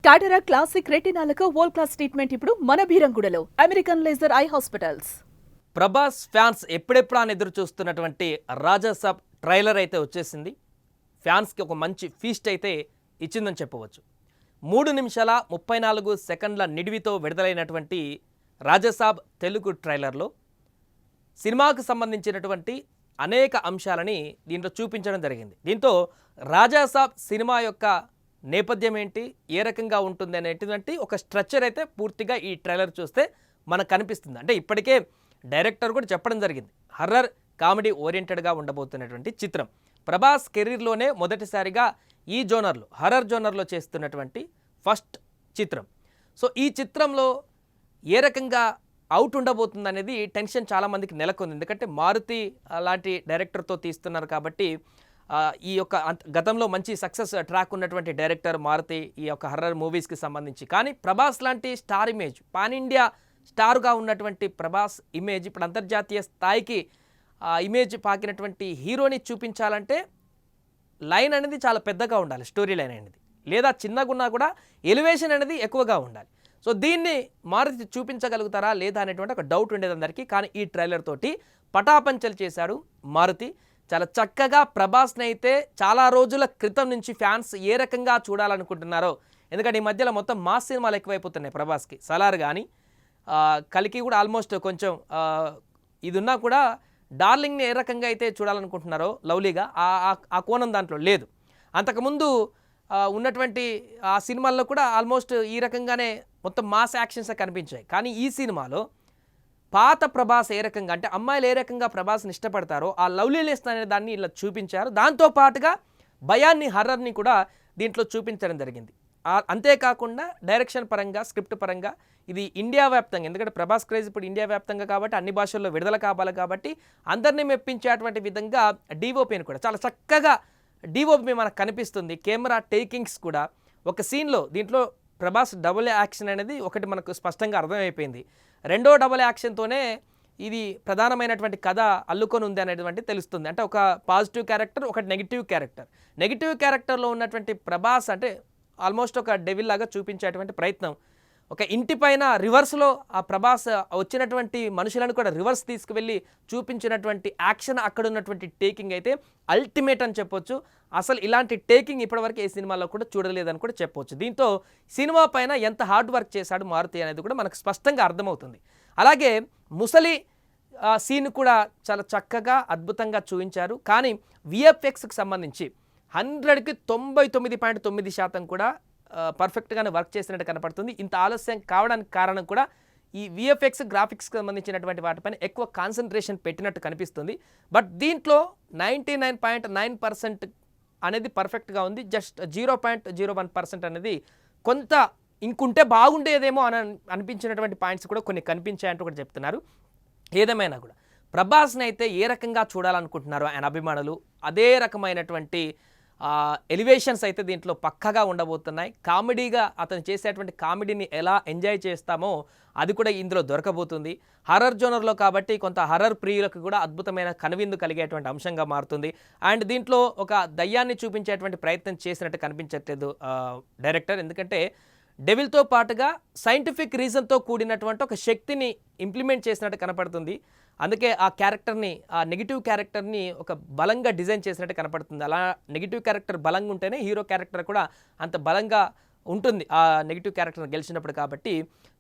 టాటరా classic రెటినాలకు world class treatment ఇప్పుడు మన భీరంగూడలో American laser eye hospitals. Prabhas fans ఎప్పుడెప్పుడు అని ఎదురు చూస్తున్నటువంటి రాజాసాబ్ ట్రైలర్ అయితే వచ్చేసింది. ఫ్యాన్స్కి ఒక మంచి ఫీస్ట్ అయితే ఇచ్చిందని చెప్పవచ్చు. 3 నిమిషాల 34 సెకండ్ల నిడివితో విడుదలైనటువంటి రాజాసాబ్ తెలుగు ట్రైలర్లో సినిమాకు సంబంధించినటువంటి అనేక అంశాలని దీంట్లో చూపించడం జరిగింది. దీంతో రాజాసాబ్ సినిమా యొక్క నేపథ్యం ఏంటి, ఏ రకంగా ఉంటుంది అనేటువంటి ఒక స్ట్రక్చర్ అయితే పూర్తిగా ఈ ట్రైలర్ చూస్తే మనకు కనిపిస్తుంది. అంటే ఇప్పటికే డైరెక్టర్ కూడా చెప్పడం జరిగింది, హర్రర్ కామెడీ ఓరియంటెడ్గా ఉండబోతున్నటువంటి చిత్రం. ప్రభాస్ కెరీర్లోనే మొదటిసారిగా ఈ జోనర్లో హర్రర్ జోనర్లో చేస్తున్నటువంటి ఫస్ట్ చిత్రం. సో ఈ చిత్రంలో ఏ రకంగా అవుట్ ఉండబోతుంది అనేది టెన్షన్ చాలామందికి నెలకొంది. ఎందుకంటే మారుతి లాంటి డైరెక్టర్తో తీస్తున్నారు కాబట్టి ఈ యొక్క గతంలో మంచి సక్సెస్ ట్రాక్ ఉన్నటువంటి డైరెక్టర్ మారుతి ఈ యొక్క హర్రర్ మూవీస్కి సంబంధించి. కానీ ప్రభాస్ లాంటి స్టార్ ఇమేజ్, పాన్ ఇండియా స్టార్గా ఉన్నటువంటి ప్రభాస్ ఇమేజ్ ఇప్పుడు అంతర్జాతీయ స్థాయికి ఇమేజ్ పాకినటువంటి హీరోని చూపించాలంటే లైన్ అనేది చాలా పెద్దగా ఉండాలి, స్టోరీ లైన్ అనేది, లేదా చిన్నగా ఉన్నా కూడా ఎలివేషన్ అనేది ఎక్కువగా ఉండాలి. సో దీన్ని మారుతి చూపించగలుగుతారా లేదా అనేటువంటి ఒక డౌట్ ఉండేది అందరికీ. కానీ ఈ ట్రైలర్ తోటి పటాపంచలు చేశాడు మారుతి. చాలా చక్కగా ప్రభాస్ని అయితే చాలా రోజుల క్రితం నుంచి ఫ్యాన్స్ ఏ రకంగా చూడాలనుకుంటున్నారో, ఎందుకంటే ఈ మధ్యలో మొత్తం మాస్ సినిమాలు ఎక్కువైపోతున్నాయి ప్రభాస్కి. సలార్ కానీ కలికి కూడా ఆల్మోస్ట్ కొంచెం ఇది ఉన్నా కూడా డార్లింగ్ని ఏ రకంగా అయితే చూడాలనుకుంటున్నారో లవ్లీగా ఆ కోణం దాంట్లో లేదు. అంతకుముందు ఉన్నటువంటి ఆ సినిమాల్లో కూడా ఆల్మోస్ట్ ఈ రకంగానే మొత్తం మాస్ యాక్షన్స్ కనిపించాయి. కానీ ఈ సినిమాలో పాత ప్రభాస్ ఏ రకంగా అంటే అమ్మాయిలు ఏ రకంగా ప్రభాస్ని ఇష్టపడతారో ఆ లవ్లీనెస్ అనే దాన్ని ఇలా చూపించారు. దాంతోపాటుగా భయాన్ని, హర్రర్ని కూడా దీంట్లో చూపించడం జరిగింది. అంతేకాకుండా డైరెక్షన్ పరంగా, స్క్రిప్ట్ పరంగా ఇది ఇండియా వ్యాప్తంగా, ఎందుకంటే ప్రభాస్ క్రేజ్ ఇప్పుడు ఇండియా వ్యాప్తంగా కాబట్టి అన్ని భాషల్లో విడుదల కావాలి కాబట్టి అందరినీ మెప్పించేటువంటి విధంగా డిఓపిని కూడా చాలా చక్కగా డిఓపి మనకు కనిపిస్తుంది. కెమెరా టేకింగ్స్ కూడా ఒక సీన్లో దీంట్లో ప్రభాస్ డబుల్ యాక్షన్ అనేది ఒకటి మనకు స్పష్టంగా అర్థమైపోయింది. రెండో డబుల్ యాక్షన్తోనే ఇది ప్రధానమైనటువంటి కథ అల్లుకొని ఉంది అనేటువంటి తెలుస్తుంది. అంటే ఒక పాజిటివ్ క్యారెక్టర్, ఒకటి నెగిటివ్ క్యారెక్టర్. నెగిటివ్ క్యారెక్టర్లో ఉన్నటువంటి ప్రభాస్ అంటే ఆల్మోస్ట్ ఒక డెవిల్ లాగా చూపించేటువంటి ప్రయత్నం. ఒక ఇంటి పైన రివర్స్లో ఆ ప్రభాస్ వచ్చినటువంటి మనుషులను కూడా రివర్స్ తీసుకువెళ్ళి చూపించినటువంటి యాక్షన్, అక్కడ ఉన్నటువంటి టేకింగ్ అయితే అల్టిమేట్ అని చెప్పొచ్చు. అసలు ఇలాంటి టేకింగ్ ఇప్పటివరకు ఏ సినిమాలో కూడా చూడలేదని కూడా చెప్పవచ్చు. దీంతో సినిమా పైన ఎంత హార్డ్ వర్క్ చేశాడు మారుతి అనేది కూడా మనకు స్పష్టంగా అర్థమవుతుంది. అలాగే ముసలి సీన్ కూడా చాలా చక్కగా అద్భుతంగా చూపించారు. కానీ విఎఫ్ఎక్స్కి సంబంధించి 100కి 99.9% కూడా పర్ఫెక్ట్గానే వర్క్ చేసినట్టు కనపడుతుంది. ఇంత ఆలస్యం కావడానికి కారణం కూడా ఈ విఎఫ్ఎక్స్, గ్రాఫిక్స్కి సంబంధించినటువంటి వాటిపైన ఎక్కువ కాన్సన్ట్రేషన్ పెట్టినట్టు కనిపిస్తుంది. బట్ దీంట్లో 99.9% అనేది పర్ఫెక్ట్గా ఉంది. జస్ట్ 0.01% అనేది కొంత ఇంకుంటే బాగుండేదేమో అని అనిపించినటువంటి పాయింట్స్ కూడా కొన్ని కనిపించాయంటూ కూడా చెప్తున్నారు. ఏదేమైనా కూడా ప్రభాస్ని అయితే ఏ రకంగా చూడాలనుకుంటున్నారో ఆయన అభిమానులు, అదే రకమైనటువంటి ఎలివేషన్స్ అయితే దీంట్లో పక్కగా ఉండబోతున్నాయి. కామెడీగా అతను చేసేటువంటి కామెడీని ఎలా ఎంజాయ్ చేస్తామో అది కూడా ఇందులో దొరకబోతుంది. హర్రర్ జోనర్లో కాబట్టి కొంత హర్రర్ ప్రియులకు కూడా అద్భుతమైన కనువిందు కలిగేటువంటి అంశంగా మారుతుంది. అండ్ దీంట్లో ఒక దయ్యాన్ని చూపించేటువంటి ప్రయత్నం చేసినట్టు కనిపించట్లేదు డైరెక్టర్. ఎందుకంటే డెవిల్తో పాటుగా సైంటిఫిక్ రీజన్తో కూడినటువంటి ఒక శక్తిని ఇంప్లిమెంట్ చేసినట్టు కనపడుతుంది. అందుకే ఆ క్యారెక్టర్ని, ఆ నెగిటివ్ క్యారెక్టర్ని ఒక బలంగా డిజైన్ చేసినట్టు కనపడుతుంది. అలా నెగిటివ్ క్యారెక్టర్ బలంగా ఉంటేనే హీరో క్యారెక్టర్ కూడా అంత బలంగా ఉంటుంది ఆ నెగిటివ్ క్యారెక్టర్ గెలిచినప్పుడు. కాబట్టి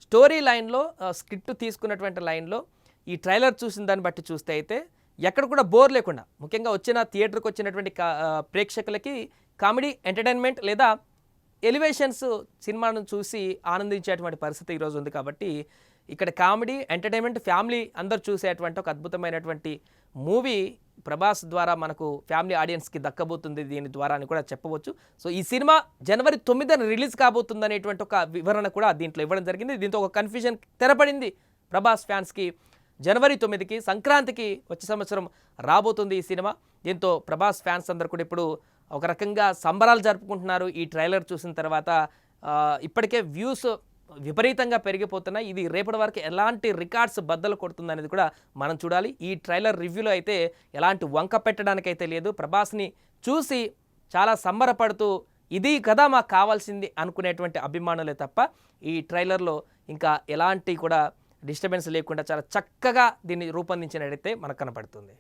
స్టోరీ లైన్లో, స్క్రిప్ట్ తీసుకున్నటువంటి లైన్లో ఈ ట్రైలర్ చూసిన దాన్ని బట్టి చూస్తే అయితే ఎక్కడ కూడా బోర్ లేకుండా, ముఖ్యంగా థియేటర్కి వచ్చినటువంటి ప్రేక్షకులకి కామెడీ, ఎంటర్టైన్మెంట్ లేదా ఎలివేషన్స్ సినిమాను చూసి ఆనందించేటువంటి పరిస్థితి ఈరోజు ఉంది. కాబట్టి ఇక్కడ కామెడీ, ఎంటర్టైన్మెంట్, ఫ్యామిలీ అందరూ చూసేటువంటి ఒక అద్భుతమైనటువంటి మూవీ ప్రభాస్ ద్వారా మనకు ఫ్యామిలీ ఆడియన్స్కి దక్కబోతుంది దీని ద్వారా అని కూడా చెప్పవచ్చు. సో ఈ సినిమా జనవరి 9న రిలీజ్ కాబోతుంది అనేటువంటి ఒక వివరణ కూడా దీంట్లో ఇవ్వడం జరిగింది. దీంతో ఒక కన్ఫ్యూజన్ తెరపడింది ప్రభాస్ ఫ్యాన్స్కి. జనవరి 9కి సంక్రాంతికి వచ్చే సంవత్సరం రాబోతుంది ఈ సినిమా. దీంతో ప్రభాస్ ఫ్యాన్స్ అందరూ కూడా ఇప్పుడు ఒక రకంగా సంబరాలు జరుపుకుంటున్నారు. ఈ ట్రైలర్ చూసిన తర్వాత ఇప్పటికే వ్యూస్ విపరీతంగా పెరిగిపోతున్నాయి. ఇది రేపటి వరకు ఎలాంటి రికార్డ్స్ బద్దలు కొడుతుంది అనేది కూడా మనం చూడాలి. ఈ ట్రైలర్ రివ్యూలో అయితే ఎలాంటి వంక పెట్టడానికైతే లేదు. ప్రభాస్ని చూసి చాలా సంబరపడుతూ ఇది కదా మాకు కావాల్సింది అనుకునేటువంటి అభిమానులే తప్ప ఈ ట్రైలర్లో ఇంకా ఎలాంటి కూడా డిస్టర్బెన్స్ లేకుండా చాలా చక్కగా దీన్ని రూపొందించినట్టయితే మనకు కనపడుతుంది.